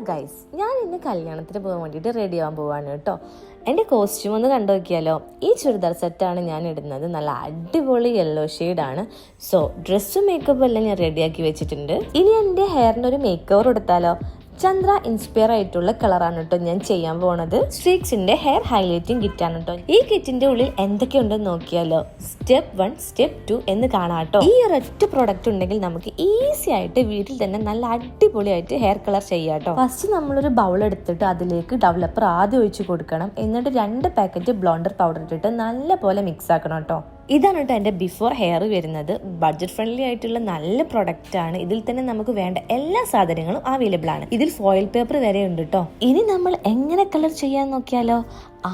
Guys, ഞാൻ ഇന്ന് കല്യാണത്തിന് പോകാൻ വേണ്ടിയിട്ട് റെഡി ആവാൻ പോവാണ് കേട്ടോ. എൻ്റെ കോസ്റ്റ്യൂം ഒന്ന് കണ്ടു നോക്കിയാലോ. ഈ ചുരിദാർ സെറ്റാണ് ഞാൻ ഇടുന്നത്. നല്ല അടിപൊളി യെല്ലോ ഷെയ്ഡാണ്. സോ ഡ്രസ്സും മേക്കപ്പും എല്ലാം ഞാൻ റെഡിയാക്കി വെച്ചിട്ടുണ്ട്. ഇനി എൻ്റെ ഹെയറിന് ഒരു മേക്ക് ഓവർ കൊടുത്താലോ. ചന്ദ്ര ഇൻസ്പയർ ആയിട്ടുള്ള കളറാണ് കേട്ടോ ഞാൻ ചെയ്യാൻ പോണത്. സ്ട്രീക്സിന്റെ ഹെയർ ഹൈലൈറ്റിംഗ് കിറ്റാണ് കേട്ടോ. ഈ കിറ്റിന്റെ ഉള്ളിൽ എന്തൊക്കെയുണ്ടെന്ന് നോക്കിയാലോ. സ്റ്റെപ്പ് 1, സ്റ്റെപ്പ് 2 എന്ന് കാണാം കേട്ടോ. ഈ ഒരൊറ്റ പ്രോഡക്റ്റ് ഉണ്ടെങ്കിൽ നമുക്ക് ഈസി ആയിട്ട് വീട്ടിൽ തന്നെ നല്ല അടിപൊളിയായിട്ട് ഹെയർ കളർ ചെയ്യാം കേട്ടോ. ഫസ്റ്റ് നമ്മളൊരു ബൗൾ എടുത്തിട്ട് അതിലേക്ക് ഡെവലപ്പർ ആദ്യം ഒഴിച്ച് കൊടുക്കണം. എന്നിട്ട് 2 പാക്കറ്റ് ബ്ലോണ്ടർ പൗഡർ ഇട്ടിട്ട് നല്ല പോലെ മിക്സ് ആക്കണം കേട്ടോ. ഇതാണ് കേട്ടോ എൻ്റെ ബിഫോർ ഹെയർ വരുന്നത്. ബഡ്ജറ്റ് ഫ്രണ്ട്ലി ആയിട്ടുള്ള നല്ല പ്രൊഡക്റ്റ് ആണ്. ഇതിൽ തന്നെ നമുക്ക് വേണ്ട എല്ലാ സാധനങ്ങളും അവൈലബിൾ ആണ്. ഇതിൽ ഫോയിൽ പേപ്പർ വരെ ഉണ്ട് കേട്ടോ. ഇനി നമ്മൾ എങ്ങനെ കളർ ചെയ്യാൻ നോക്കിയാലോ.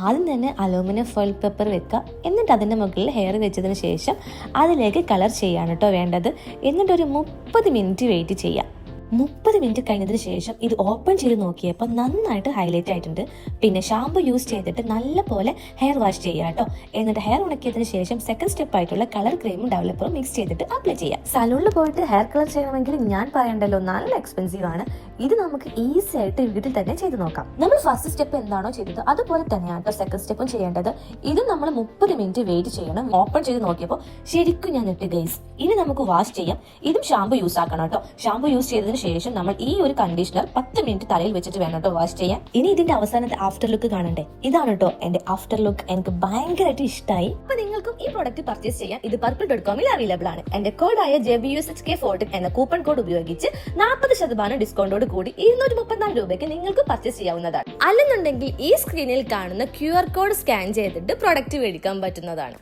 ആദ്യം തന്നെ അലൂമിനിയം ഫോയിൽ പേപ്പർ വെക്കുക. എന്നിട്ട് അതിൻ്റെ മുകളിൽ ഹെയർ വെച്ചതിന് ശേഷം അതിലേക്ക് കളർ ചെയ്യാണ് കേട്ടോ വേണ്ടത്. എന്നിട്ട് ഒരു 30 മിനിറ്റ് വെയിറ്റ് ചെയ്യാം. 30 മിനിറ്റ് കഴിഞ്ഞതിന് ശേഷം ഇത് ഓപ്പൺ ചെയ്ത് നോക്കിയപ്പോൾ നന്നായിട്ട് ഹൈലൈറ്റ് ആയിട്ടുണ്ട്. പിന്നെ ഷാമ്പു യൂസ് ചെയ്തിട്ട് നല്ല പോലെ ഹെയർ വാഷ് ചെയ്യുക കേട്ടോ. എന്നിട്ട് ഹെയർ ഉണക്കിയതിന് ശേഷം സെക്കൻഡ് സ്റ്റെപ്പ് ആയിട്ടുള്ള കളർ ക്രീമും ഡെവലപ്പറും മിക്സ് ചെയ്തിട്ട് അപ്ലൈ ചെയ്യാം. സലൂണിൽ പോയിട്ട് ഹെയർ കളർ ചെയ്യണമെങ്കിൽ ഞാൻ പറയണ്ടല്ലോ, നല്ല എക്സ്പെൻസീവ് ആണ്. ഇത് നമുക്ക് ഈസി ആയിട്ട് വീട്ടിൽ തന്നെ ചെയ്ത് നോക്കാം. നമ്മൾ ഫസ്റ്റ് സ്റ്റെപ്പ് എന്താണോ ചെയ്തത് അതുപോലെ തന്നെയാണ് കേട്ടോ സെക്കൻഡ് സ്റ്റെപ്പും ചെയ്യേണ്ടത്. ഇതും നമ്മൾ 30 മിനിറ്റ് വെയിറ്റ് ചെയ്യണം. ഓപ്പൺ ചെയ്ത് നോക്കിയപ്പോൾ ശരിക്കും ഞാൻ നെറ്റ് ഗൈസ്. ഇനി നമുക്ക് വാഷ് ചെയ്യാം. ഇതും ഷാമ്പു യൂസ് ആക്കണം കേട്ടോ. ഷാമ്പു യൂസ് ചെയ്തതിന് ശേഷം നമ്മൾ ഈ ഒരു കണ്ടീഷണർ 10 മിനിറ്റ് തലയിൽ വെച്ചിട്ട് വേണം കേട്ടോ വാഷ് ചെയ്യാൻ. ഇനി ഇതിന്റെ അവസാനത്തെ ആഫ്റ്റർ ലുക്ക് കാണണ്ടേ. ഇതാണ് കേട്ടോ എന്റെ ആഫ്റ്റർ ലുക്ക്. എനിക്ക് ഭയങ്കരമായിട്ട് ഇഷ്ടമായി. അപ്പൊ നിങ്ങൾക്കും ഈ പ്രോഡക്റ്റ് പർച്ചേസ് ചെയ്യാൻ ഇത് purple.com അവൈലബിൾ ആണ്. എന്റെ കോഡായ JBUSHK14 എന്ന കൂപ്പൺ കോഡ് ഉപയോഗിച്ച് 40% ഡിസ്കൗണ്ടോട് കൂടി 234 രൂപയ്ക്ക് നിങ്ങൾക്ക് പർച്ചേസ് ചെയ്യാവുന്നതാണ്. അല്ലെന്നുണ്ടെങ്കിൽ ഈ സ്ക്രീനിൽ കാണുന്ന QR കോഡ് സ്കാൻ ചെയ്തിട്ട് പ്രോഡക്റ്റ് മേടിക്കാൻ പറ്റുന്നതാണ്.